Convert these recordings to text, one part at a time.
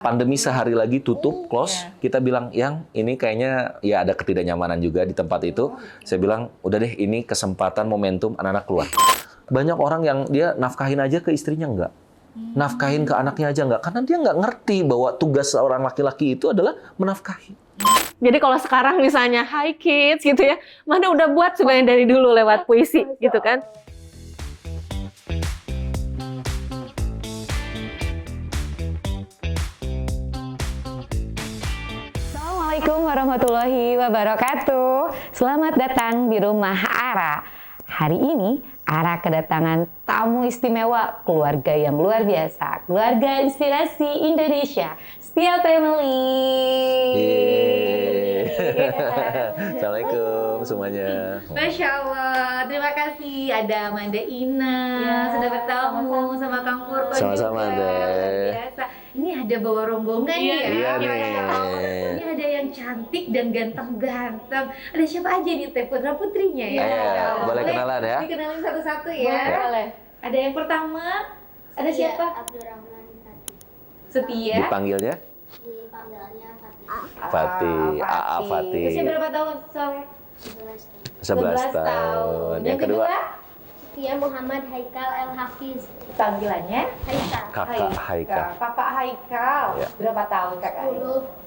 Pandemi sehari lagi tutup, close. Kita bilang, yang ini kayaknya ya ada ketidaknyamanan juga di tempat itu. Saya bilang, udah deh ini kesempatan momentum anak-anak keluar. Banyak orang yang dia nafkahin aja ke istrinya enggak. Nafkahin ke anaknya aja enggak. Karena dia nggak ngerti bahwa tugas seorang laki-laki itu adalah menafkahi. Jadi kalau sekarang misalnya, hi kids gitu ya, Manda udah buat sebenarnya dari dulu lewat puisi gitu kan. Assalamualaikum warahmatullahi wabarakatuh. Selamat datang di rumah Ara. Hari ini Ara kedatangan tamu istimewa, keluarga yang luar biasa, keluarga inspirasi Indonesia, Setia Family. Assalamualaikum semuanya. Masya Allah, terima kasih ada Manda Ina sudah bertemu sama Kang Purko Sama-sama, juga. Deh. Biasa. Ini ada bawa rombongan ya. Iya nih. Ini ada yang cantik dan ganteng-ganteng. Ada siapa aja nih Teh Putra Putrinya ya? Iya, boleh kenalan ya? Dikenalin satu-satu ya. Boleh. Ada yang pertama, ada siapa? Abdurrahman Fatih. Setia. Dipanggilnya Dipanggilnya Fatih. Fatih, AA Fatih. Usia berapa tahun, Soleh? 11 tahun. 11 tahun. Yang kedua, Setia Muhammad Haikal El Hafiz. panggilannya Haikal. Kakak Haikal. Kakak Haikal. Ya. Berapa tahun kakak?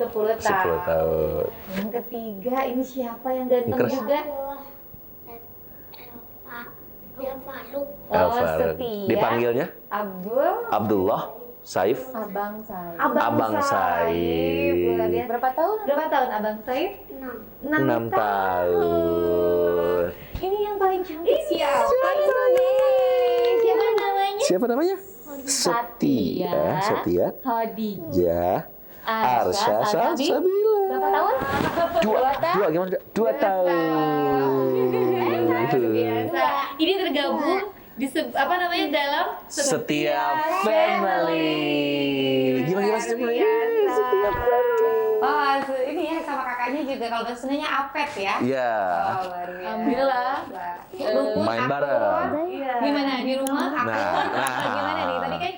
10 tahun. 10 tahun. Yang ketiga, ini siapa yang ganteng Keras. juga? El Faruk. El Oh, Faruk. Setia. Dipanggilnya Abdullah. Saif. Abang saya. Abang Saif. Luar biasa. Berapa tahun? Berapa tahun Abang Saif? 6. 6 tahun. Ini yang paling cantik siapa ini? Siapa namanya? Siapa namanya? Setia. Khadijah. Arsha. Salsabila. Berapa tahun? Dua gimana? 2 tahun. Biasa. Ini tergabung di dalam Setia Family. Gimana Setia Family? Setia Family. Oh, ini ya sama kakaknya juga kalau sebenarnya Apet ya. Iya. Oh, luar biasa. Alhamdulillah. Main bareng. Iya. Gimana di rumah? Nah. Gimana nih? Tadi kan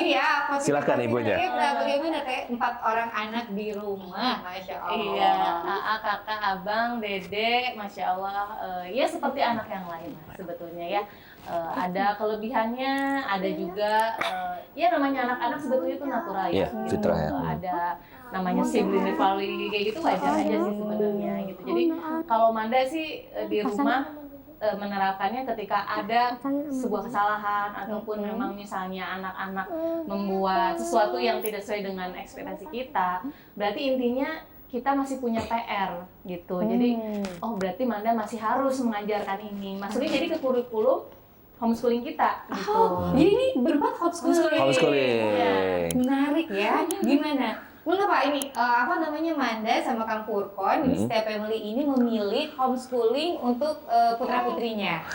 ini ya. Silakan ibunya. Bagaimana kayak 4 orang anak di rumah, masya Allah. Iya, AA, kakak, abang, dede, masya Allah, ya seperti anak yang lain lah sebetulnya ya. Ada kelebihannya, ada juga, ya namanya anak-anak sebetulnya itu natural ya. Iya, fitrah ya. Ada namanya sibling rivalry kayak gitu wajar aja sih sebenarnya gitu. Jadi kalau Manda sih di rumah menerapkannya ketika ada sebuah kesalahan ataupun memang misalnya anak-anak membuat sesuatu yang tidak sesuai dengan ekspektasi kita, berarti intinya kita masih punya PR gitu. Jadi oh berarti Manda masih harus mengajarkan ini. Maksudnya jadi ke kurikulum homeschooling kita gitu. Jadi ini berbuat homeschooling. Homeschooling. Menarik ya. Gimana? Mengapa ini Manda sama Kang Purkon ini Setia Family ini memilih homeschooling untuk putra putrinya?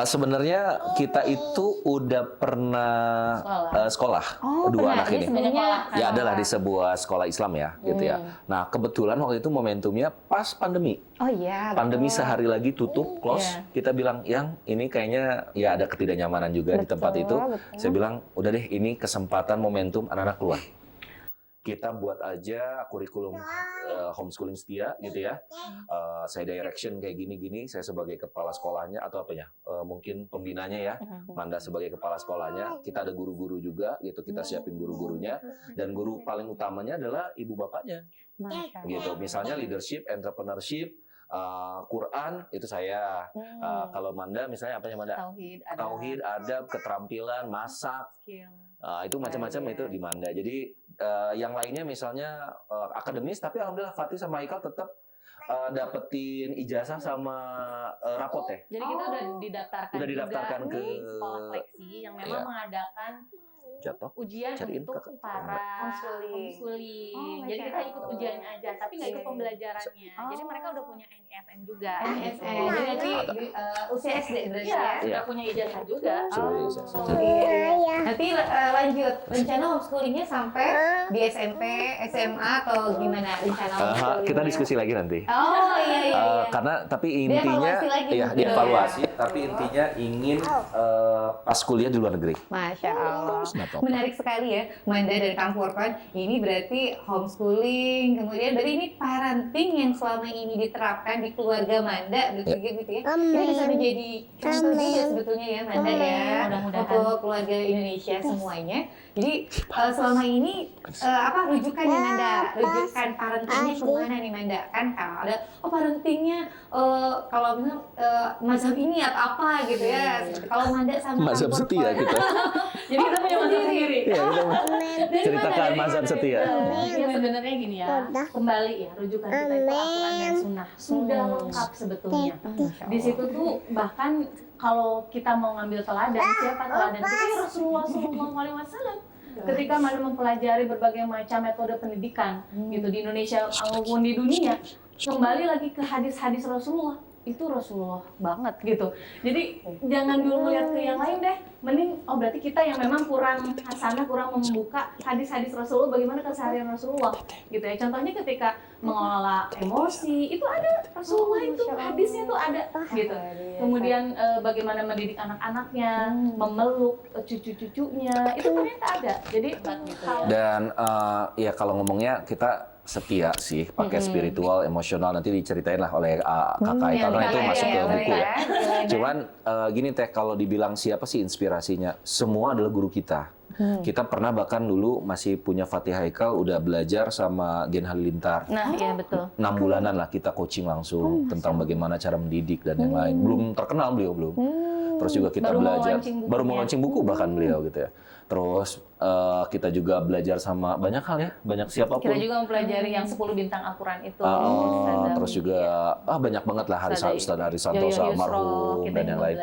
Sebenarnya kita itu udah pernah sekolah dua anak ini. Ya adalah di sebuah sekolah Islam ya, gitu ya. Nah kebetulan waktu itu momentumnya pas pandemi. Oh iya. Pandemi sehari lagi tutup, close. Kita bilang, yang ini kayaknya ya ada ketidaknyamanan juga di tempat itu. Saya bilang, udah deh ini kesempatan momentum anak-anak keluar. Kita buat aja kurikulum homeschooling Setia gitu ya. Saya direction kayak gini-gini, saya sebagai kepala sekolahnya atau apa ya, mungkin pembinanya ya. Manda sebagai kepala sekolahnya, kita ada guru-guru juga gitu, kita siapin guru-gurunya, dan guru paling utamanya adalah ibu bapaknya. Gitu. Misalnya leadership, entrepreneurship, Quran itu saya. Kalau Manda misalnya apanya Manda? Tauhid, adab, keterampilan, masak. Itu macam-macam itu di Manda. Jadi yang lainnya misalnya akademis, tapi alhamdulillah Fatih sama Haikal tetap dapetin ijazah sama rapot ya. Jadi kita udah didaftarkan ke di sekolah fleksi yang memang mengadakan jatuh. ujian Cariin untuk kakak. para homeschooling. Jadi kita ikut ujiannya aja, tapi nggak ikut pembelajarannya. Jadi mereka udah punya NISN juga. NISN. Jadi nanti usia SD berarti ya. Iya, udah punya ijazah juga. Nanti lanjut rencana homeschoolingnya sampai di SMP, SMA atau gimana rencana homeschooling? Kita diskusi lagi nanti. Oh iya. Karena tapi intinya Dievaluasi lagi ya gitu. dievaluasi, tapi intinya ingin pas kuliah di luar negeri. Masya Allah. apa-apa. Menarik sekali ya, Manda dan Kang Furqon. Ini berarti homeschooling, kemudian berarti ini parenting yang selama ini diterapkan di keluarga Manda, gitu ya. Ini bisa menjadi contoh juga sebetulnya ya, Manda ya, untuk keluarga Indonesia semuanya. Jadi selama ini rujukan nih Manda, rujukan parentingnya kemana nih Manda? Kan kalau ada parentingnya kalau misalnya mazhab ini atau apa gitu ya. Kalau Manda sama Mazhab setia kita. Jadi kita punya mazhab sendiri. Iya, kita ceritakan mazhab setia. Ya sebenarnya gini ya, kembali ya rujukan kita itu Al-Quran dan Sunnah sudah lengkap sebetulnya. Di situ tuh bahkan kalau kita mau ngambil teladan, siapa teladan kita? Ya Rasulullah SAW. Ketika Manda mempelajari berbagai macam metode pendidikan gitu di Indonesia maupun di dunia, kembali lagi ke hadis-hadis Rasulullah, itu Rasulullah banget gitu. Jadi jangan dulu lihat ke yang lain deh, mending berarti kita yang memang kurang hasanah, kurang membuka hadis-hadis Rasulullah, bagaimana keseharian Rasulullah gitu ya. Contohnya ketika mengelola emosi, itu ada Rasulullah, itu hadisnya tuh ada gitu. Kemudian bagaimana mendidik anak-anaknya, memeluk cucu-cucunya, itu ternyata ada. Jadi Dan ya kalau ngomongnya kita setia sih, pakai spiritual, emosional, nanti diceritain lah oleh kakak karena itu masuk ke buku ya. Cuman gini Teh, kalau dibilang siapa sih inspirasinya, semua adalah guru kita. Kita pernah bahkan dulu masih punya Fatih Haikal, udah belajar sama Gen Halilintar. nah iya betul. 6 bulanan lah kita coaching langsung tentang bagaimana cara mendidik dan yang lain. Belum terkenal beliau belum. Terus juga kita belajar, baru mau launching buku bahkan beliau gitu ya. Terus kita juga belajar sama banyak hal ya, banyak siapapun. Kita juga mempelajari yang 10 bintang Al-Quran itu. Terus juga banyak banget lah Ustadz Haris Santosa almarhum dan yang lain.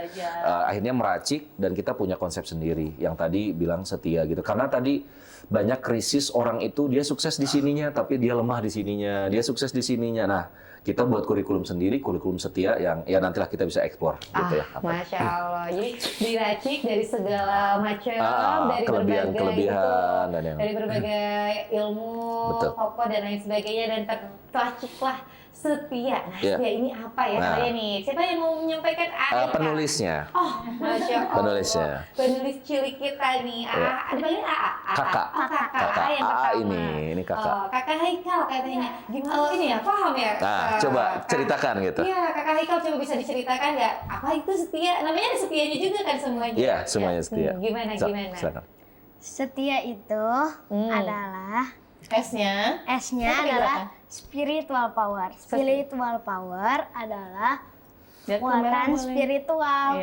Akhirnya meracik dan kita punya konsep sendiri yang tadi bilang setia gitu. Karena tadi banyak krisis orang itu dia sukses di sininya tapi dia lemah di sininya, dia sukses di sininya. Nah, kita buat kurikulum sendiri, kurikulum setia yang ya nantilah kita bisa eksplor gitu ya. Masya Allah, jadi diracik dari segala macam, dari kelebihan dan yang dari berbagai ilmu, tokoh dan lain sebagainya, dan teraciklah setia. Nah, setia ini apa ya kalian nih? Siapa yang mau menyampaikan? Penulisnya. Oh, Masya Allah. Penulisnya. Penulis cilik kita nih. Dipanggil Kakak. Kakak yang pertama. Ini kakak. Kakak Haikal katanya. Gimana ini ya? Paham ya? Nah, coba ceritakan gitu. Iya, Kakak Haikal coba bisa diceritakan nggak? Apa itu setia? Namanya ada setianya juga kan semuanya? Iya, semuanya setia. Gimana? Silakan. Setia itu adalah S-nya adalah spiritual power. Spiritual power adalah kekuatan spiritual.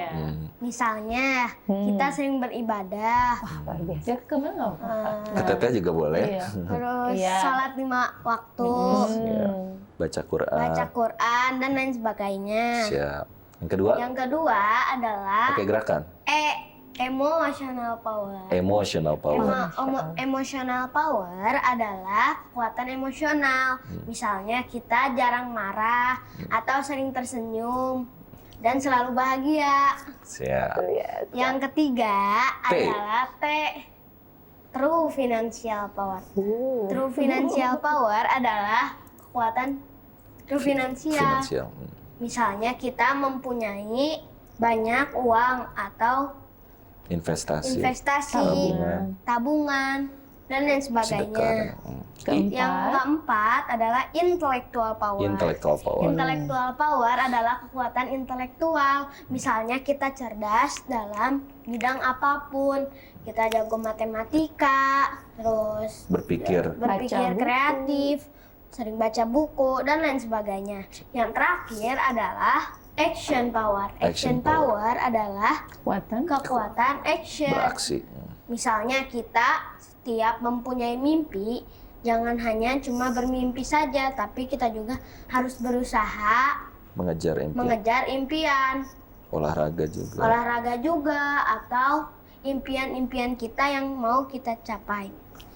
Misalnya kita sering beribadah, Ya kemana? Ke Teteh juga boleh. terus sholat 5 waktu, Baca Quran dan lain sebagainya. Siap. Yang kedua adalah pakai gerakan. Emotional power. Emotional power. Emotional power adalah kekuatan emosional. Misalnya kita jarang marah atau sering tersenyum dan selalu bahagia. Siap. Yang ketiga adalah True financial power. True financial power adalah kekuatan true finansial. Misalnya kita mempunyai banyak uang atau investasi, tabungan, dan lain sebagainya. Yang keempat adalah intellectual power. Intellectual power adalah kekuatan intelektual. Misalnya kita cerdas dalam bidang apapun. Kita jago matematika, terus berpikir kreatif, sering baca buku, dan lain sebagainya. Yang terakhir adalah action power. Action power adalah kekuatan action. Beraksi. Misalnya kita setiap mempunyai mimpi, jangan hanya cuma bermimpi saja, tapi kita juga harus berusaha mengejar impian. Olahraga juga atau impian-impian kita yang mau kita capai.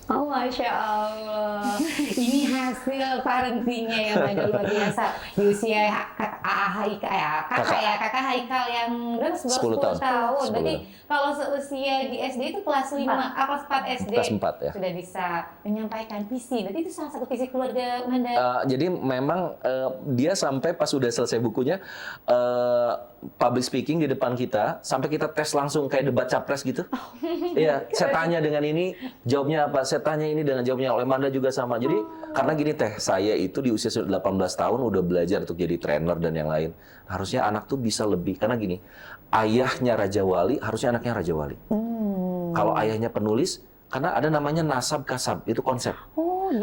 Oh, Masya Allah. Ini hasil parentingnya ya, Manda, luar biasa. Di usia kakak Haikal yang berapa? 10 tahun. Berarti kalau seusia di SD itu kelas 5, kelas 4 SD. Kelas 4 ya. Sudah bisa menyampaikan visi. Berarti itu salah satu visi keluarga Manda. Jadi memang dia sampai pas udah selesai bukunya, public speaking di depan kita, sampai kita tes langsung kayak debat capres gitu. Iya, saya tanya dengan ini, jawabnya apa? Saya tanya ini dengan jawabnya. Oleh Manda juga sama. Jadi karena gini teh, saya itu di usia 18 tahun udah belajar untuk jadi trainer dan yang lain. Harusnya anak tuh bisa lebih, karena gini, ayahnya Raja Wali, harusnya anaknya Raja Wali. Kalau ayahnya penulis, karena ada namanya nasab kasab, itu konsep.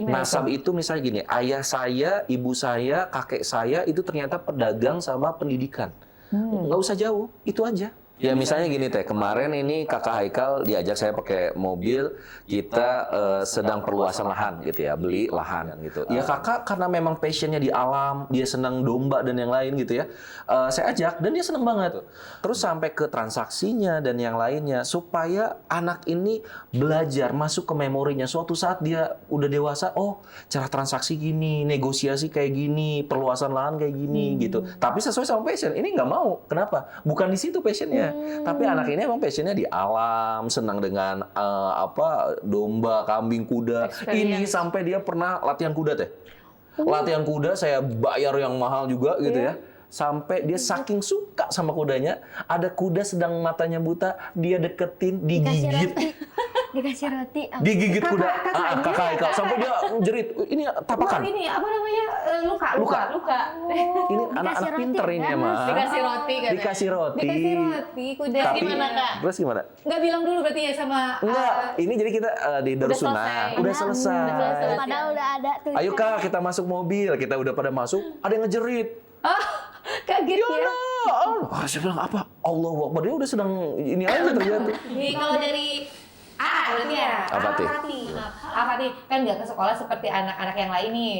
Nasab itu misalnya gini, ayah saya, ibu saya, kakek saya itu ternyata pedagang sama pendidikan. Nggak usah jauh, itu aja. Ya misalnya gini teh, kemarin ini kakak Haikal diajak saya pakai mobil, kita sedang perluasan lahan gitu ya, beli lahan gitu. Ya kakak karena memang passionnya di alam, dia senang domba dan yang lain gitu ya. Saya ajak dan dia senang banget. Terus sampai ke transaksinya dan yang lainnya, supaya anak ini belajar masuk ke memorinya. Suatu saat dia udah dewasa, oh cara transaksi gini, negosiasi kayak gini, perluasan lahan kayak gini gitu. Tapi sesuai sama passion, ini nggak mau. Kenapa? Bukan di situ passionnya. Tapi anak ini emang passionnya di alam, senang dengan domba, kambing, kuda. Ini sampai dia pernah latihan kuda teh. Latihan kuda saya bayar yang mahal juga gitu ya. Sampai dia saking suka sama kudanya, ada kuda sedang matanya buta, dia deketin, digigit. Dikasih roti. Digigit kuda. Kakak Haikal sampai dia jerit. Ini tapakan. Ini apa namanya? Luka. Ini anak-anak pinter ini emang. Dikasih roti katanya. Dikasih roti, kuda. Tapi, gimana, Kak? Terus gimana? Nggak bilang dulu berarti ya sama... Enggak, ini jadi kita di Darussunnah. Udah selesai. Padahal udah ada tuh. Ayo Kak, kita masuk mobil. Kita udah pada masuk, ada yang ngejerit. Kaget ya. Saya bilang apa? Allahu Akbar, dia udah sedang ini aja terjadi. Jadi kalau dari berarti ya. Apa nih? Kan nggak ke sekolah seperti anak-anak yang lain nih.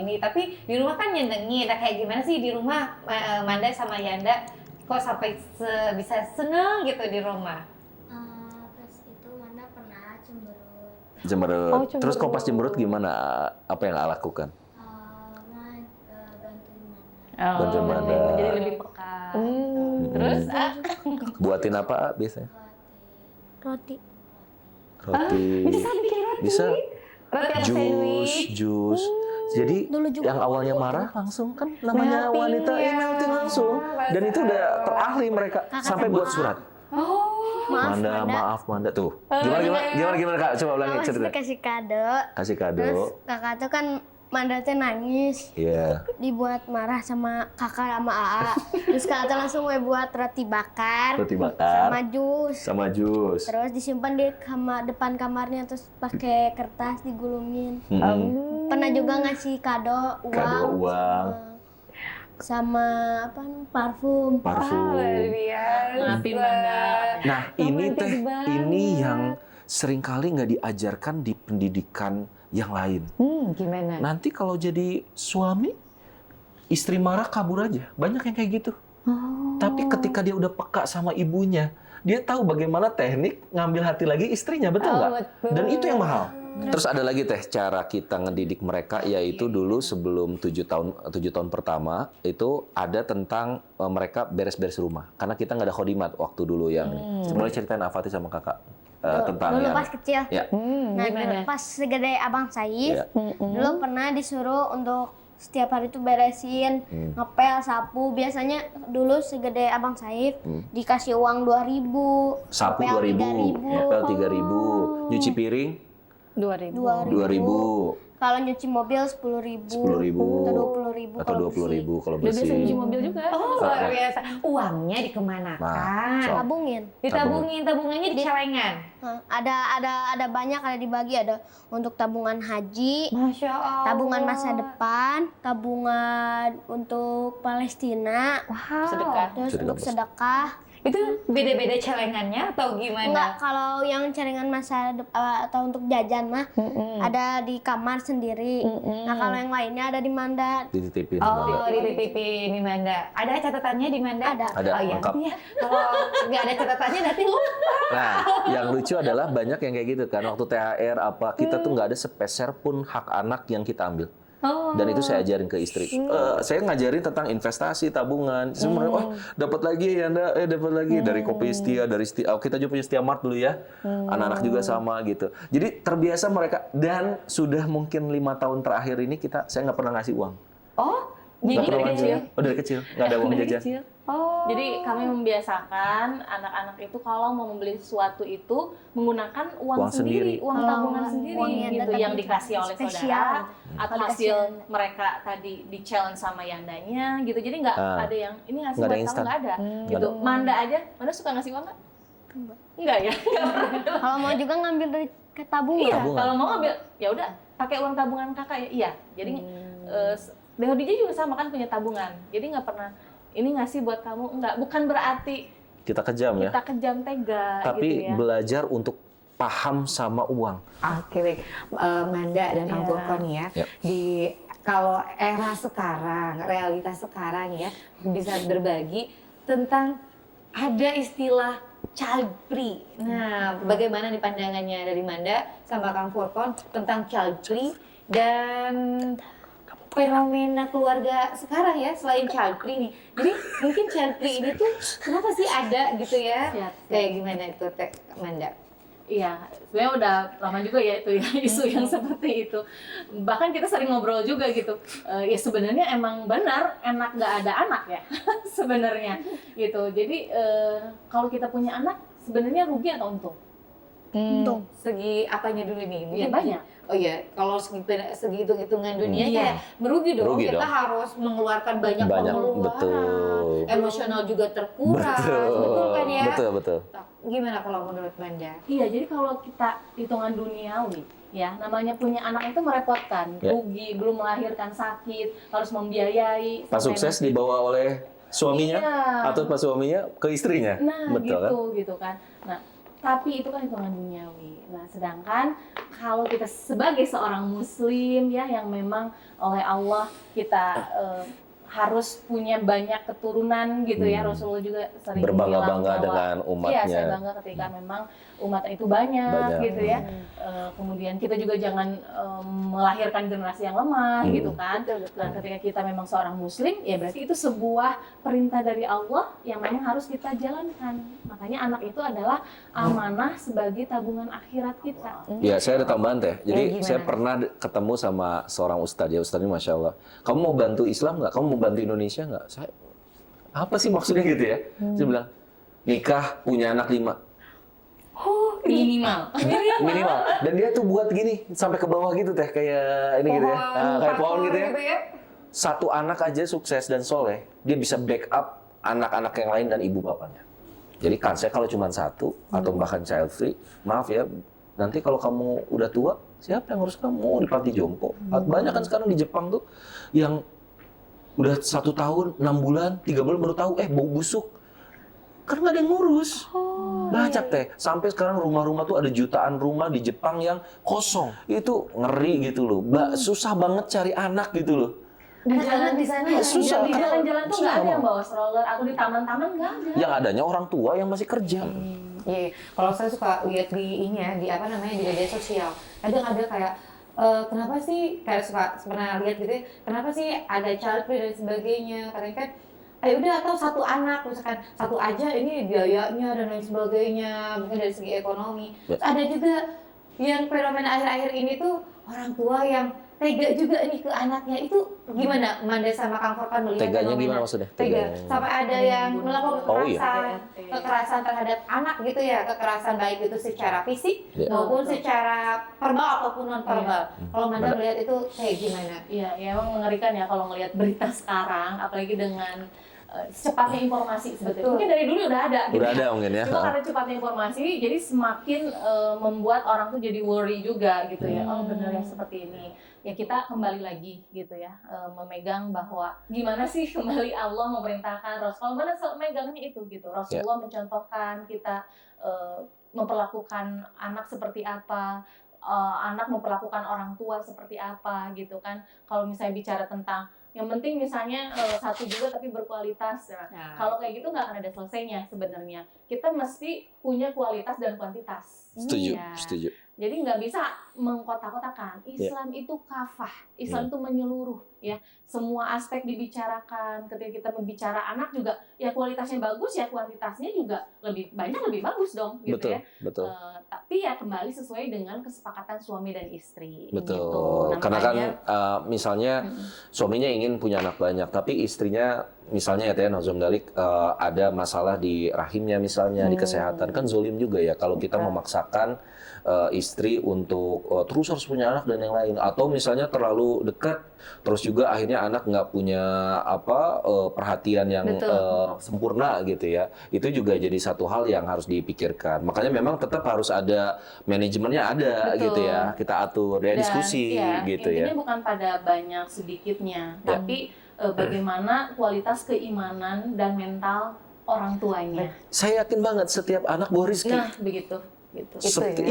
Ini tapi di rumah kan nyenengin. Nah, kayak gimana sih di rumah Manda sama Yanda kok sampai bisa seneng gitu di rumah? Pas itu Manda pernah cemberut. Cemberut. Terus kok pas cemberut gimana? Apa yang lakukan? Bantuin Manda. Jadi lebih peka. Terus Buatin apa biasanya? Roti. Bisa bikin roti? Bisa. Roti Jus. Jadi yang awalnya marah langsung kan namanya wanita melting langsung. Dan itu udah terahli mereka sampai buat surat. Maaf Manda tuh. Gimana Kak? Coba ulangi cerita. Kasih kado. Terus kakak tuh kan Manda tuh nangis. Iya. Dibuat marah sama kakak sama AA. Terus kakak tuh langsung buat roti bakar. Sama jus. Terus disimpan di depan kamarnya, terus pakai kertas digulungin. Pernah juga ngasih kado uang. Sama parfum. Maafin Manda. Nah, ini yang seringkali nggak diajarkan di pendidikan yang lain. Gimana? Nanti kalau jadi suami, istri marah kabur aja. Banyak yang kayak gitu. Tapi ketika dia udah peka sama ibunya, dia tahu bagaimana teknik ngambil hati lagi istrinya, betul nggak? Dan itu yang mahal. Terus ada lagi teh cara kita ngedidik mereka, yaitu dulu sebelum 7 tahun pertama itu ada tentang mereka beres-beres rumah. Karena kita nggak ada khodimat waktu dulu yang sebenarnya ceritain Afati sama kakak tentang dulu yang pas kecil. Ya. Nah, pas segede Abang Saif, dulu pernah disuruh untuk setiap hari tuh beresin, ngepel, sapu. Biasanya dulu segede Abang Saif dikasih uang 2.000, Sapu ngepel 2.000, ngepel 3.000, nyuci piring 2.000. Kalau nyuci mobil 10.000 atau 20.000 kalau bersih. Udah biasa nyuci mobil juga. Oh, luar biasa. Uangnya dikemanakan? Ditabungin. Tabungannya di celengan. Ada banyak, ada dibagi, ada untuk tabungan haji, Masya Allah. tabungan masa depan, tabungan untuk Palestina, Wow. Sedekah. terus untuk sedekah. Itu beda-beda celengannya atau gimana? Enggak, kalau yang celengan atau untuk jajan mah ada di kamar sendiri. Nah, kalau yang lainnya ada di Manda. Dititipin. Oh, dititipin di Manda. Ada catatannya di Manda? Ada. Ada, Oh iya. lengkap. Iya. Kalau nggak ada catatannya nanti lupa. Nah, yang lucu adalah banyak yang kayak gitu kan. Waktu THR apa, kita tuh nggak ada sepeser pun hak anak yang kita ambil. Oh. Dan itu saya ajarin ke istri. Saya ngajarin tentang investasi, tabungan. Sebenarnya, oh dapat lagi ya Anda, dapat lagi dari Kopi Setia, dari Setia. Kita juga punya Setia Mart dulu ya. Anak-anak juga sama gitu. Jadi terbiasa mereka dan sudah mungkin 5 tahun terakhir ini saya nggak pernah ngasih uang. Oh, Nggak jadi pernah dari ngasih. kecil. Oh dari kecil, nggak ada uang Dari jajan. kecil. Oh. Jadi kami membiasakan anak-anak itu kalau mau membeli sesuatu itu menggunakan uang sendiri, uang tabungan sendiri uang yang gitu datang yang dikasih oleh spesial. saudara atau hasil mereka tadi di challenge sama yandanya gitu. Jadi nggak ada yang ini ngasih Nggak ada buat instan. kamu, nggak ada Nggak gitu. Manda aja, Manda suka ngasih uang nggak? Enggak ya. Kalau mau juga ngambil dari tabungan. Iya, Tabungan. kalau mau ngambil ya udah pakai uang tabungan kakak ya. Iya. Jadi DHDJ juga sama kan punya tabungan. Jadi nggak pernah ini ngasih buat kamu, enggak. Bukan berarti Kita kejam ya. kita kejam tega Tapi gitu ya. belajar untuk paham sama uang. Oke, baik. Manda dan Kang Furqon ya. Yep. Kalau era sekarang, realitas sekarang ya, bisa berbagi tentang ada istilah child free. Nah, bagaimana nih pandangannya dari Manda sama Kang Furqon tentang child free dan fenomena keluarga sekarang ya selain child free nih. Jadi mungkin child free ini tuh kenapa sih ada gitu ya? Iya. Kayak gimana itu Manda? Iya, sebenarnya udah lama juga ya itu ya isu yang seperti itu. Bahkan kita sering ngobrol juga gitu. Ya sebenarnya emang benar enak nggak ada anak ya sebenarnya gitu. Jadi kalau kita punya anak sebenarnya rugi atau untung? Untung. Segi apanya dulu nih? Iya banyak. Oh iya, kalau segi hitung-hitungan dunia Iya. ya merugi dong. Merugi Kita dong. harus mengeluarkan banyak pengeluaran. betul. Emosional juga terkuras. Betul kan ya? Betul. Gimana kalau menurut Manda? Iya, jadi kalau kita hitungan duniawi ya namanya punya anak itu merepotkan, Ya. rugi, belum melahirkan sakit, harus membiayai. Pas sampai sukses dibawa oleh suaminya Iya. atau pas suaminya ke istrinya. Nah, Betul gitu kan. Nah, tapi itu kan hitungan duniawi. Nah, sedangkan kalau kita sebagai seorang muslim ya yang memang oleh Allah kita harus punya banyak keturunan gitu ya. Rasulullah juga sering Berbangga-bangga bilang bahwa, dengan umatnya. Iya, saya bangga ketika memang umat itu banyak. Gitu ya. Kemudian kita juga jangan melahirkan generasi yang lemah gitu kan. Dan ketika kita memang seorang muslim, ya berarti itu sebuah perintah dari Allah yang memang harus kita jalankan. Makanya anak itu adalah amanah sebagai tabungan akhirat kita. Ya, saya ada tambahan teh. Jadi gimana? saya pernah ketemu sama seorang ustadz ya, ustadz ini masya Allah. Kamu mau bantu Islam nggak? Kamu mau bantu Indonesia nggak? Saya apa sih maksudnya gitu ya? Saya bilang nikah punya anak 5 Minimal. minimal. Dan dia tuh buat gini sampai ke bawah gitu teh kayak ini gitu ya, kayak pohon gitu ya. Satu anak aja sukses dan soleh, dia bisa backup anak-anak yang lain dan ibu bapaknya. Jadi kan saya kalau cuma satu atau bahkan child free, maaf ya, nanti kalau kamu udah tua, siapa yang ngurus kamu di panti jompo? Banyak kan sekarang di Jepang tuh yang udah 1 tahun, 6 bulan, 3 bulan baru tahu, bau busuk. Karena nggak ada yang ngurus. Banyak teh. Sampai sekarang rumah-rumah tuh ada jutaan rumah di Jepang yang kosong. Itu ngeri gitu loh. Susah banget cari anak gitu loh. Di jalan di sana ya, Susah, di karena jalan-jalan tuh nggak ada yang bawa stroller atau di taman-taman nggak ada. Yang adanya orang tua yang masih kerja. Iya, kalau saya suka lihat di ini ya, di apa namanya di media sosial. Kadang ada kayak kenapa sih kayak suka pernah lihat gitu ya, kenapa sih ada child free dan sebagainya. Karena kan ayo udah atau satu anak misalkan satu aja ini biayanya dan lain sebagainya, mungkin dari segi ekonomi. Terus ada juga yang fenomena akhir-akhir ini tuh orang tua yang tega juga nih ke anaknya. Itu gimana Manda sama Kang Furqon melihat Teganya fenomena? gimana maksudnya? Tega. Sampai ada yang melakukan Oh, iya. kekerasan terhadap anak gitu ya, kekerasan baik itu secara fisik Iya. maupun secara verbal ataupun non verbal. Kalau Manda melihat itu kayak gimana? Iya, ya emang mengerikan ya kalau ngelihat berita sekarang, apalagi dengan cepatnya informasi sebetulnya. Mungkin dari dulu udah ada. Udah ada mungkin ya. Cuma karena cepatnya informasi, jadi semakin membuat orang tuh jadi worry juga gitu ya. Oh benar ya seperti ini. Ya kita kembali lagi gitu ya, memegang bahwa gimana sih kembali Allah memerintahkan Rasulullah, mana megangnya itu gitu. Rasulullah mencontohkan kita memperlakukan anak seperti apa, anak memperlakukan orang tua seperti apa gitu kan. Kalau misalnya bicara tentang yang penting misalnya satu juga tapi berkualitas. Nah, kalau kayak gitu nggak akan ada selesainya sebenarnya. Kita mesti punya kualitas dan kuantitas. Setuju, Ya. setuju. Jadi nggak bisa mengkotak-kotakan. Islam itu kafah, Islam itu menyeluruh, ya. Semua aspek dibicarakan. Ketika kita membicara anak juga, ya kualitasnya bagus, ya kuantitasnya juga lebih banyak, lebih bagus dong, gitu Betul, ya. betul. Tapi ya kembali sesuai dengan kesepakatan suami dan istri. Betul. Gitu. Nah, Karena kan makanya, misalnya suaminya ingin punya anak banyak, tapi istrinya misalnya ya Teh Nazom Dalik ada masalah di rahimnya misalnya, di kesehatan, kan zolim juga ya kalau kita memaksakan istri untuk terus harus punya anak dan yang lain, atau misalnya terlalu dekat terus juga akhirnya anak nggak punya perhatian yang sempurna gitu ya. Itu juga jadi satu hal yang harus dipikirkan. Makanya memang tetap harus ada manajemennya ada. Betul. Gitu ya, kita atur ya, diskusi gitu ya. Intinya bukan pada banyak sedikitnya, tapi bagaimana kualitas keimanan dan mental orang tuanya. Saya yakin banget setiap anak bawa rezeki. Nah, begitu. Gitu.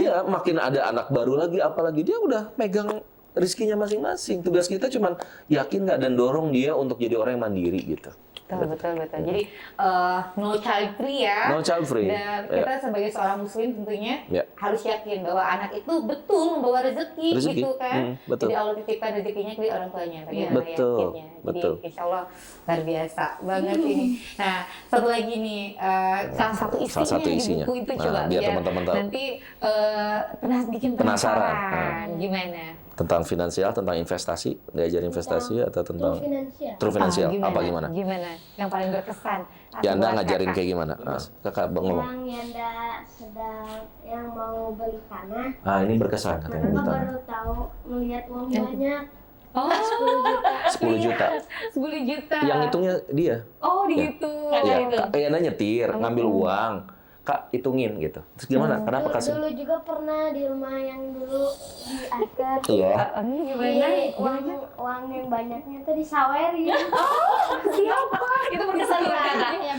Iya, makin ada anak baru lagi, apalagi dia udah megang rezekinya masing-masing. Tugas kita cuma yakin nggak dan dorong dia untuk jadi orang yang mandiri gitu. Betul. Jadi no child free ya. No child free. Dan kita sebagai seorang muslim tentunya harus yakin bahwa anak itu betul membawa rezeki gitu kan. Betul. Jadi Allah titipkan rezekinya ke orang tuanya. Betul. Yakinnya. Betul. Jadi insya Allah luar biasa banget ini. Nah, satu lagi nih salah satu isinya di buku itu coba biar teman-teman tahu. Nanti pernah bikin penasaran. Gimana? Tentang finansial, tentang investasi, diajar investasi atau tentang true finansial, apa gimana? Gimana? Yang paling berkesan? Ya Anda ngajarin kayak gimana? Kakak ngomong. Yang Yanda sedang yang mau beli tanah. Ini berkesan katanya beli Kakak tanah. baru tahu melihat uang banyak. Oh, 10 juta. 10 juta. Yang hitungnya dia. Oh, dihitung. Iya, Anda nyetir, ngambil uang. Kak, hitungin gitu. Terus gimana? Kenapa kasih? Dulu juga pernah di rumah yang dulu di Aker. Iya. Gimana? Uang yang banyaknya tuh disawerin. Siapa? Itu berkesan banget. Ya,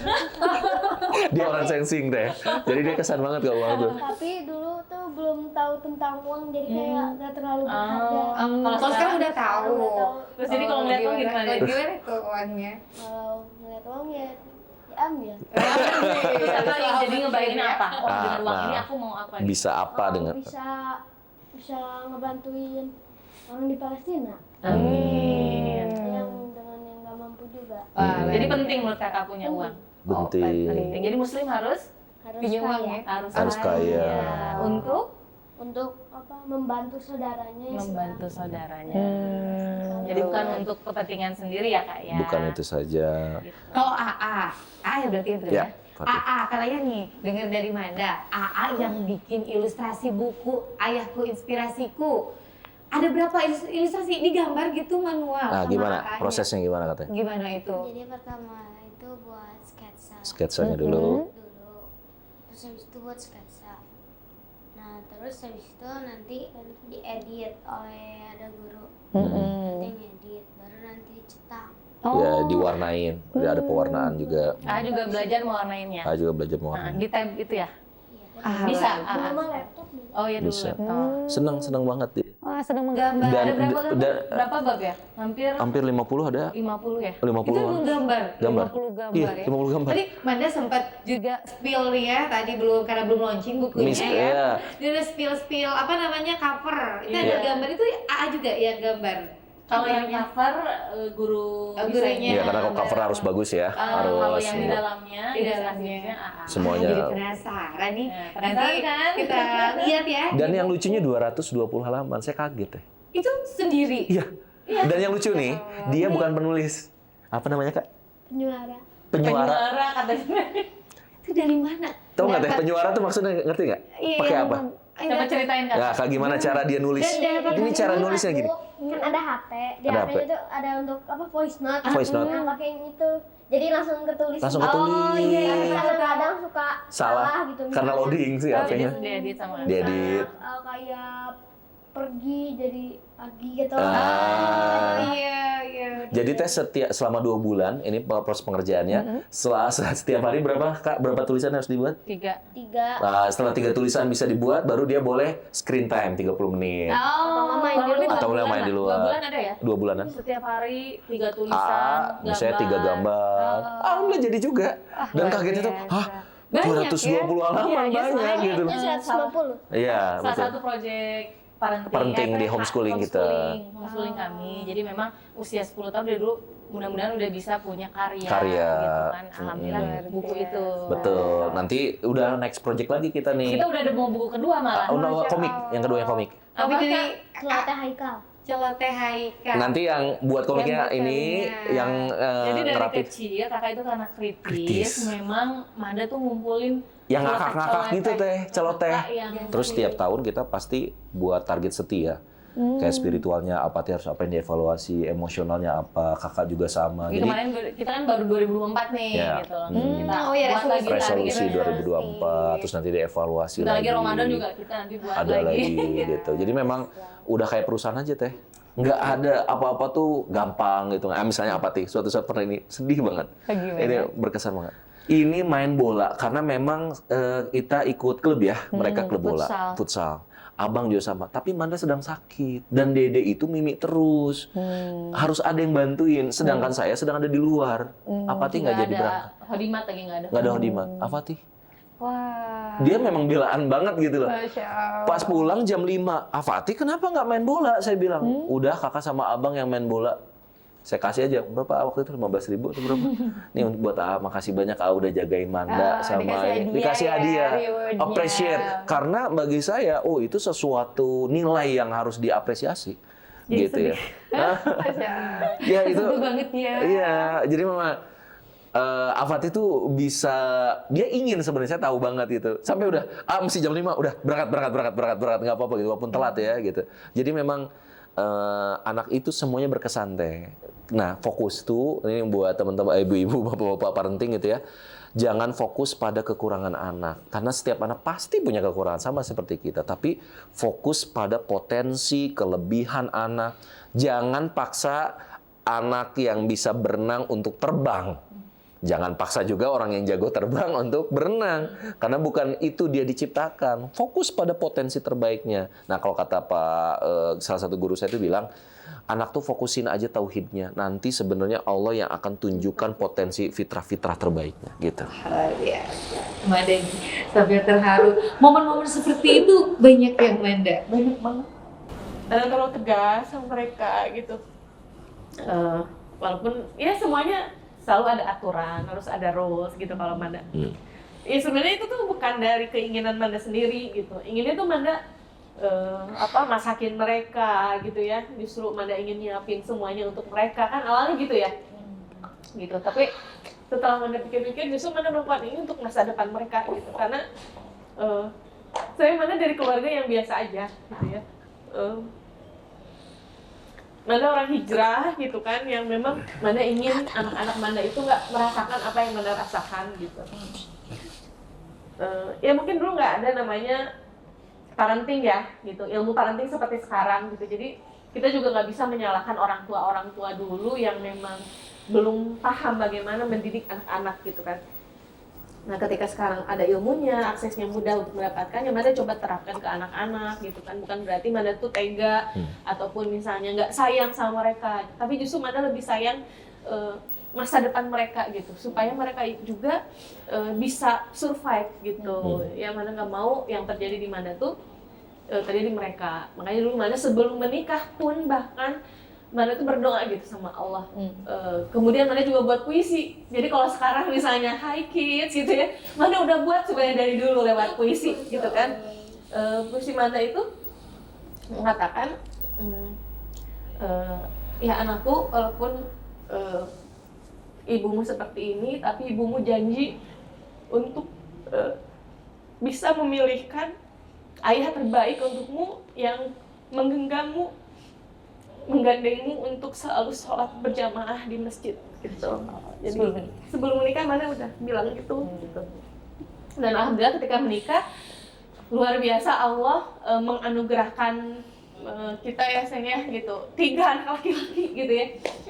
Dia orang sensing deh. Jadi dia kesan banget kalau uang tuh. tapi dulu tuh belum tahu tentang uang, jadi kayak nggak terlalu berharga. Kalau sekarang udah tahu. Terus jadi kalau ngeliat uang gimana? Gimana tuh uangnya? Kalau ngeliat uang ya diambil. Jadi ngebayangin apa? Oh, dengan uang ini Nah. aku mau apa? Bisa apa dengan? Bisa ngebantuin orang di Palestina Amin. yang dengan yang nggak mampu juga. Jadi penting menurut kakak punya uang. Penting. Penting. Jadi muslim harus Punya uang kaya. ya? Harus kaya. Untuk membantu saudaranya yang membantu saudaranya. Jadi bukan untuk kepentingan sendiri ya kak ya. Bukan itu saja. Gitu. Kalau AA ya berarti itu Ya, ya? Fatih. AA, katanya nih, dengar dari Manda, AA yang bikin ilustrasi buku Ayahku Inspirasiku. Ada berapa ilustrasi digambar gitu manual? Nah, sama gimana? AA-nya? Prosesnya gimana katanya? Gimana itu? Jadi pertama itu buat sketsa Sketsanya dulu. terus habis itu buat sketsa. Nah terus habis itu nanti diedit oleh ada guru. Nanti ngedit, baru nanti cetak. Ya, diwarnain. Ada pewarnaan juga. Juga belajar mewarnainnya. juga belajar Nah, mewarnain. di tab itu ya. Iya. Bisa. Dulu mah laptop deh. Oh ya dulu. Bisa. laptop. Senang banget dia. Wah, senang menggambar. Dan Ada berapa gambar? dan- Berapa bab ya? hampir 50 ada. 50 ya. 50 Itu menggambar, Gambar. 50 gambar Iya, ya. 50 gambar. Tadi Manda sempat juga spill nih ya, tadi karena belum launching bukunya ya. Iya. Dia udah spill apa namanya cover. Itu ada Iya. gambar itu AA juga yang gambar. Kalau yang cover guru gurunya. Iya, karena cover harus bagus ya. Kalau Harus yang di dalamnya, Di dalamnya. semuanya. Jadi penasaran nih. Penasaran Nanti kan? kita lihat ya. Dan yang lucunya 220 halaman. Saya kaget deh. Itu sendiri. Iya. Dan yang lucu nih, dia bukan penulis. Apa namanya, Kak? Penyuara. Penyuara. Katanya. Itu dari mana? Tahu nggak teh, penyuara tuh maksudnya ngerti nggak? Iya, Pakai yang apa? Coba ceritain kan. Nah, kayak gimana cara dia nulis? Ini cara nulisnya gini. Kan ada HP, di Ada HP itu ada untuk voice note. Voice note. Nah, pakai yang itu. Jadi langsung ketulis. Langsung ketulis. Oh iya, kadang-kadang suka salah gitu. Karena loading sih HP-nya. Diedit sama Diedit. Kayak pergi jadi pagi gitu. Iya. Jadi selama 2 bulan ini proses pengerjaannya. Setiap hari berapa tulisan harus dibuat? 3. Nah, setelah 3 tulisan bisa dibuat, baru dia boleh screen time 30 menit. Atau boleh main di luar. 2 bulan ada ya? 2 bulanan. Setiap hari 3 tulisan, misalnya 3 gambar. Alhamdulillah jadi juga. Dan kagetnya tuh, hah? 220 halaman banyak gitu. 150. Iya, Salah betul. satu proyek Parenting di homeschooling kita. Homeschooling kami. Jadi memang usia 10 tahun dari dulu mudah-mudahan udah bisa punya karya. Karya. Gitu kan. Alhamdulillah buku itu. Betul. Nanti udah next project lagi kita nih. Kita udah ada mau buku kedua malah. Komik. Yang kedua yang komik. Tapi jadi Celoteh Haikal. Celoteh Haikal. Nanti yang buat komiknya ini yang Jadi dari ngerapin. kecil kakak itu karena kritis. Memang Manda tuh ngumpulin Yang ngakak-ngakak gitu teh, celoteh. yang Terus tiap tahun kita pasti buat target setia. Kayak spiritualnya apa, harus apa yang dievaluasi, emosionalnya apa, kakak juga sama. Jadi kemarin kita kan baru 2024 nih Ya. gitu. Kita Oh iya, buat lagi resolusi targetnya. 2024, terus nanti dievaluasi Bentar lagi lagi. Ramadan juga kita nanti buat Ada lagi gitu. Jadi memang udah kayak perusahaan aja teh. Nggak ada apa-apa tuh gampang gitu. Misalnya apa tih? Suatu saat pernah ini sedih banget. Ini berkesan banget. Ini main bola karena memang kita ikut klub ya, mereka klub bola, futsal. Abang juga sama, tapi Manda sedang sakit dan Dede itu mimik terus. Harus ada yang bantuin, sedangkan saya sedang ada di luar. Apati nggak jadi berangkat. Hodimat lagi nggak ada. Nggak ada hodimat. Apati? Wah. Dia memang belaan banget gitu loh. Masya Allah. Pas pulang jam 5, Afati kenapa nggak main bola? Saya bilang, udah kakak sama abang yang main bola. Saya kasih aja, berapa waktu itu 15.000 atau berapa? Nih buat makasih banyak udah jagain Manda sama dikasih hadiah. Appreciate. Karena bagi saya, itu sesuatu nilai yang harus diapresiasi. Gitu ya. Ya itu. Banget ya. Iya, jadi memang Afati itu bisa, dia ingin sebenarnya, saya tahu banget gitu. Sampai udah, mesti jam 5, udah berangkat, nggak apa-apa gitu, walaupun telat ya gitu. Jadi memang anak itu semuanya berkesan teh. Nah, fokus tuh, ini buat teman-teman ibu-ibu, bapak-bapak parenting gitu ya. Jangan fokus pada kekurangan anak. Karena setiap anak pasti punya kekurangan, sama seperti kita. Tapi fokus pada potensi, kelebihan anak. Jangan paksa anak yang bisa berenang untuk terbang. Jangan paksa juga orang yang jago terbang untuk berenang. Karena bukan itu dia diciptakan. Fokus pada potensi terbaiknya. Nah, kalau kata salah satu guru saya itu bilang, anak tuh fokusin aja tauhidnya. Nanti sebenarnya Allah yang akan tunjukkan potensi fitrah-fitrah terbaiknya. Gitu. Manda sampai terharu. Momen-momen seperti itu banyak yang Manda. Banyak banget. Dan terlalu tegas sama mereka gitu. Walaupun ya semuanya selalu ada aturan, harus ada rules gitu kalau Manda. Ya sebenarnya itu tuh bukan dari keinginan Manda sendiri gitu. Inginnya tuh Manda masakin mereka gitu ya. Justru Manda ingin nyiapin semuanya untuk mereka, kan awalnya gitu ya. Gitu. Tapi setelah Manda pikir-pikir justru Manda melakukan ini untuk masa depan mereka gitu. Karena saya Manda dari keluarga yang biasa aja gitu ya. Manda orang hijrah gitu kan, yang memang Manda ingin anak-anak Manda itu nggak merasakan apa yang Manda rasakan gitu. Ya mungkin dulu nggak ada namanya parenting ya gitu, ilmu parenting seperti sekarang gitu. Jadi kita juga nggak bisa menyalahkan orang tua dulu yang memang belum paham bagaimana mendidik anak-anak gitu kan. Nah, ketika sekarang ada ilmunya, aksesnya mudah untuk mendapatkannya, Manda coba terapkan ke anak-anak gitu kan. Bukan berarti Manda tuh tega ataupun misalnya nggak sayang sama mereka, tapi justru Manda lebih sayang masa depan mereka gitu, supaya mereka juga bisa survive gitu. Ya Manda nggak mau yang terjadi di Manda tuh terjadi di mereka. Makanya dulu Manda sebelum menikah pun bahkan Manda tuh berdoa gitu sama Allah. Kemudian Manda juga buat puisi. Jadi kalau sekarang misalnya Hi Kids gitu ya, Manda udah buat sebenarnya dari dulu lewat puisi gitu kan. Puisi Manda itu mengatakan, ya anakku, walaupun ibumu seperti ini, tapi ibumu janji untuk bisa memilihkan ayah terbaik untukmu yang menggenggammu, menggandengmu untuk selalu sholat berjamaah di masjid gitu. Jadi sebelum menikah Manda udah bilang gitu. Dan alhamdulillah ketika menikah luar biasa Allah menganugerahkan kita ya sayang ya gitu 3 anak laki-laki gitu ya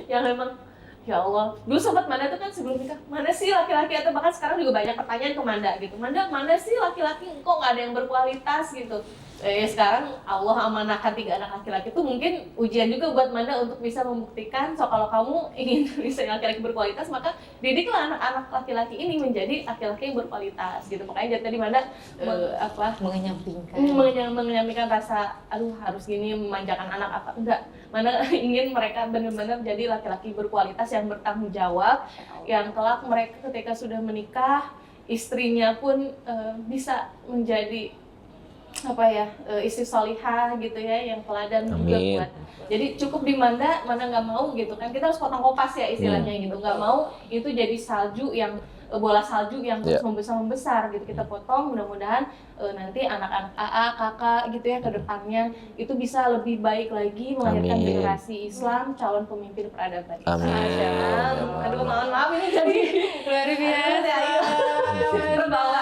yang memang ya Allah. Dulu sobat Manda tuh kan sebelum nikah, mana sih laki-laki, atau bahkan sekarang juga banyak pertanyaan ke Manda gitu. Mana sih laki-laki, kok nggak ada yang berkualitas gitu. Sekarang Allah amanahkan 3 anak laki-laki itu mungkin ujian juga buat Manda untuk bisa membuktikan. So kalau kamu ingin bisa laki-laki berkualitas, maka didiklah anak-anak laki-laki ini menjadi laki-laki yang berkualitas gitu. Makanya dari tadi Manda mengenyampingkan rasa aduh harus gini memanjakan anak apa enggak. Manda ingin mereka benar-benar menjadi laki-laki berkualitas yang bertanggung jawab, yang kelak mereka ketika sudah menikah istrinya pun bisa menjadi istri solihah gitu ya, yang teladan juga buat. Jadi cukup di Manda nggak mau gitu kan, kita harus potong kopas ya istilahnya gitu, nggak mau itu jadi salju yang bola salju yang terus membesar gitu, kita potong. Mudah-mudahan nanti anak-anak AA, kakak gitu ya ke depannya itu bisa lebih baik lagi melahirkan generasi Islam, calon pemimpin peradaban. Aduh maaf ini jadi luar biasa. Terbawa.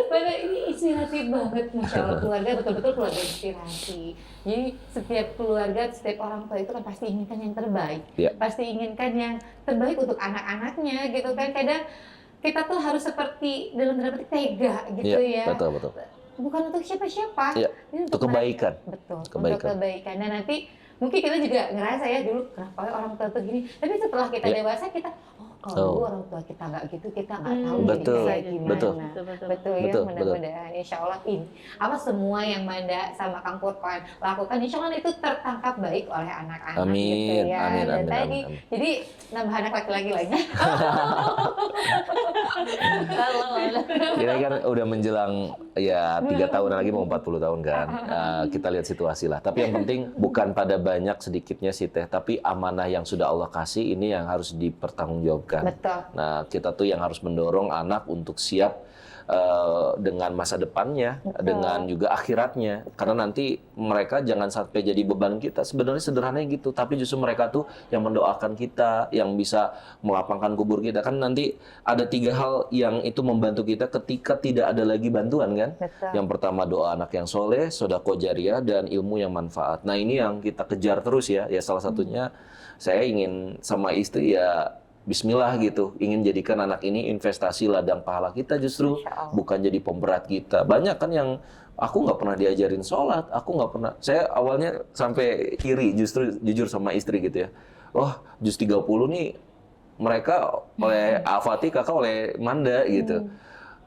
Pada ini inspiratif banget, Masya Allah. Keluarga betul-betul keluarga inspirasi. Jadi setiap keluarga, setiap orang tua itu kan pasti inginkan yang terbaik, pasti inginkan yang terbaik untuk anak-anaknya gitu kan. Kadang kita tuh harus seperti dalam tanda petik tega gitu ya. Betul. Bukan untuk siapa-siapa. Ini untuk kebaikan. Betul. Untuk kebaikan. Dan nanti mungkin kita juga ngerasa ya dulu kenapa orang tua tuh gini. Tapi setelah kita dewasa kita kalau orang tua kita nggak gitu, kita nggak tahu jadi gimana. Betul ya, mudah-mudahan insya Allah ini semua yang Manda sama Kang Furqan lakukan insya Allah itu tertangkap baik oleh anak-anak gitu ya. Amin. Jadi nambah anak laki-laki lagi. Ini kan udah menjelang ya 3 tahun lagi mau 40 tahun kan. Kita lihat situasi lah. Tapi yang penting bukan pada banyak sedikitnya sih Teh, tapi amanah yang sudah Allah kasih ini yang harus dipertanggungjawabkan. Betul. Nah, kita tuh yang harus mendorong anak untuk siap dengan masa depannya, dengan juga akhiratnya. Karena nanti mereka jangan sampai jadi beban kita. Sebenarnya sederhananya gitu, tapi justru mereka tuh yang mendoakan kita, yang bisa melapangkan kubur kita. Kan nanti ada 3 hal yang itu membantu kita ketika tidak ada lagi bantuan kan. Betul. Yang pertama doa anak yang soleh, sedekah jariah, dan ilmu yang manfaat. Nah ini yang kita kejar terus ya. Ya salah satunya saya ingin sama istri ya Bismillah gitu, ingin jadikan anak ini investasi ladang pahala kita justru, bukan jadi pemberat kita. Banyak kan yang aku nggak pernah diajarin sholat, aku nggak pernah. Saya awalnya sampai kiri justru jujur sama istri gitu ya. Juz 30 nih mereka oleh Al-Fatih, kakak oleh Manda gitu.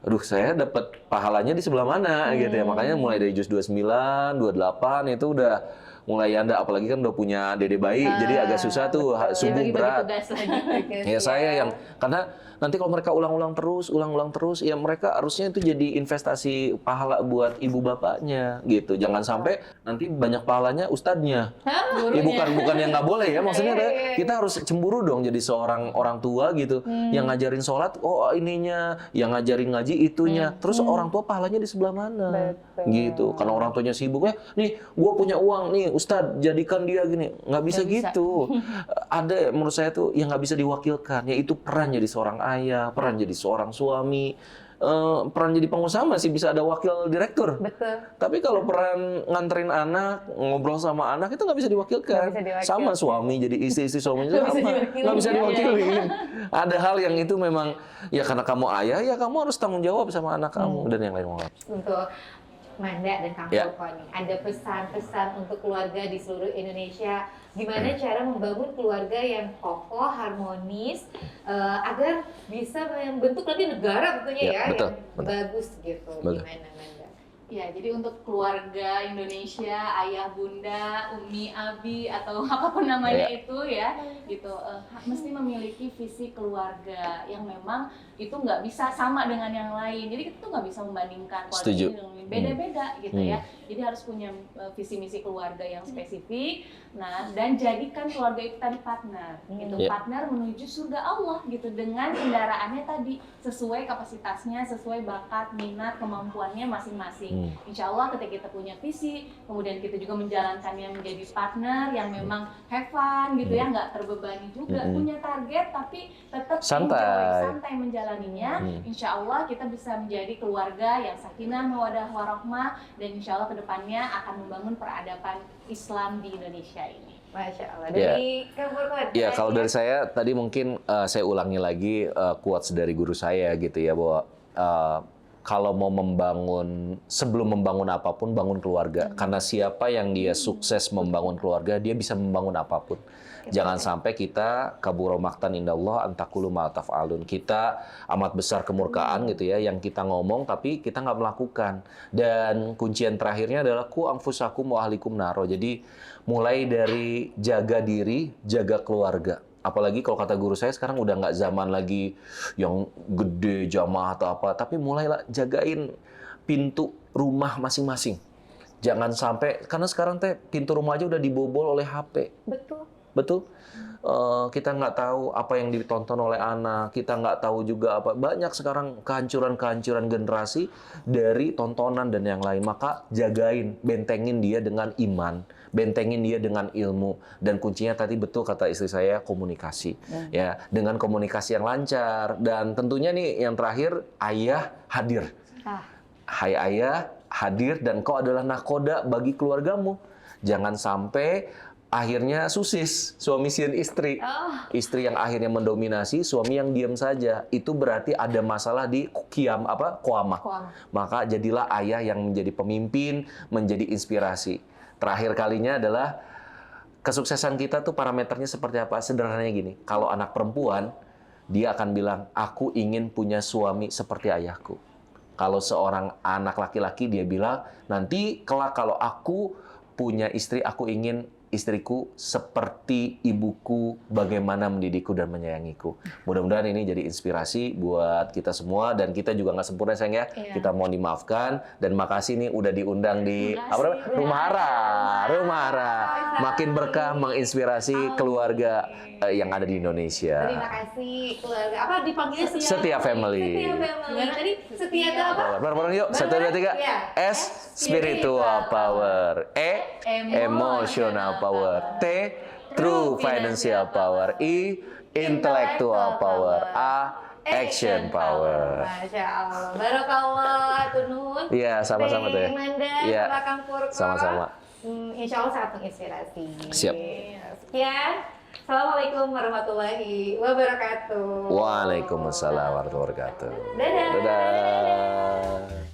Aduh, saya dapat pahalanya di sebelah mana gitu ya. Makanya mulai dari juz 29, 28 itu udah mulai Anda, apalagi kan udah punya dede bayi, jadi agak susah tuh, subuh berat. Ya saya yang, karena nanti kalau mereka ulang-ulang terus, ya mereka harusnya itu jadi investasi pahala buat ibu bapaknya gitu. Jangan sampai nanti banyak pahalanya ustadznya. Ya bukan yang nggak boleh ya, maksudnya kita harus cemburu dong jadi seorang orang tua gitu, yang ngajarin sholat, ininya, yang ngajarin ngaji itunya, terus orang tua pahalanya di sebelah mana? Gitu. Karena orang tuanya sibuknya, nih gua punya uang nih, ustadz jadikan dia gini, nggak bisa gitu. Ada menurut saya tuh yang nggak bisa diwakilkan, yaitu peran jadi seorang ayah, peran jadi seorang suami, peran jadi pengusaha masih bisa ada wakil direktur. Betul. Tapi kalau peran nganterin anak, ngobrol sama anak itu nggak bisa diwakilkan. Sama suami jadi istri suaminya nggak bisa diwakilin. Ada hal yang itu memang ya karena kamu ayah ya kamu harus tanggung jawab sama anak kamu dan yang lain. Untuk Manda dan Kang Furqan nih, ada pesan-pesan untuk keluarga di seluruh Indonesia, gimana cara membangun keluarga yang kokoh, harmonis, agar bisa membentuk nanti negara tentunya yang bagus gitu. Gimana Manda? Ya, jadi untuk keluarga Indonesia, ayah, bunda, umi, abi, atau apapun namanya itu ya, gitu, mesti memiliki visi keluarga yang memang itu nggak bisa sama dengan yang lain. Jadi kita tuh nggak bisa membandingkan keluarga ini dengan beda-beda gitu ya. Jadi harus punya visi misi keluarga yang spesifik. Nah, dan jadikan keluarga itu tadi partner, gitu, partner menuju surga Allah gitu dengan kendaraannya tadi sesuai kapasitasnya, sesuai bakat, minat, kemampuannya masing-masing. Insya Allah ketika kita punya visi, kemudian kita juga menjalankannya menjadi partner yang memang have fun gitu ya, nggak terbebani juga, punya target tapi tetap santai menjalaninya. Insya Allah kita bisa menjadi keluarga yang sakinah, mawadah, warahmah, dan insya Allah kedepannya akan membangun peradaban Islam di Indonesia ini. Masya Allah. Dari Kang Furqan. Ya, kalau dari saya tadi mungkin saya ulangi lagi quotes dari guru saya gitu ya, bahwa kalau mau sebelum membangun apapun, bangun keluarga. Karena siapa yang dia sukses membangun keluarga, dia bisa membangun apapun. Jangan sampai kita kabura maqtan indallah antakulu ma taf'alun. Kita amat besar kemurkaan gitu ya, yang kita ngomong tapi kita nggak melakukan. Dan kuncian terakhirnya adalah ku anfusakum wa ahlikum naro. Jadi mulai dari jaga diri, jaga keluarga. Apalagi kalau kata guru saya sekarang udah nggak zaman lagi yang gede jamaah atau apa, tapi mulailah jagain pintu rumah masing-masing. Jangan sampai, karena sekarang pintu rumah aja udah dibobol oleh HP. Betul. Kita nggak tahu apa yang ditonton oleh anak, kita nggak tahu juga apa. Banyak sekarang kehancuran generasi dari tontonan dan yang lain. Maka jagain, bentengin dia dengan iman, bentengin dia dengan ilmu. Dan kuncinya tadi betul kata istri saya, komunikasi. Ya, dengan komunikasi yang lancar. Dan tentunya nih yang terakhir, ayah hadir. Hai ayah, hadir dan kau adalah nakoda bagi keluargamu. Jangan sampai akhirnya susis, suami sian istri. Istri yang akhirnya mendominasi, suami yang diam saja. Itu berarti ada masalah di qoamah. Maka jadilah ayah yang menjadi pemimpin, menjadi inspirasi. Terakhir kalinya adalah kesuksesan kita tuh parameternya seperti apa? Sederhananya gini, kalau anak perempuan, dia akan bilang, aku ingin punya suami seperti ayahku. Kalau seorang anak laki-laki, dia bilang, nanti kelak kalau aku punya istri, aku ingin istriku seperti ibuku, bagaimana mendidikku dan menyayangiku. Mudah-mudahan ini jadi inspirasi buat kita semua, dan kita juga nggak sempurna sayang ya. Kita mohon dimaafkan, dan makasih nih udah diundang di Rumah Hara. Makin berkah menginspirasi keluarga yang ada di Indonesia. Terima kasih keluarga. Apa dipanggilnya Setia Family. Gimana tadi? Setia itu apa? Bareng-bareng yuk. 1, 2, 3. S, spiritual power. E, emotional power. T, true financial power. I, intellectual power. A, action power. Masya Allah. Barakallah, Tunun. Iya, sama-sama tuh ya. Manda, Iya, Kang Furqan. sama-sama. Insya Allah sangat menginspirasi. Siap. Sekian. Assalamualaikum warahmatullahi wabarakatuh. Waalaikumsalam warahmatullahi wabarakatuh. Dadah. Dadah.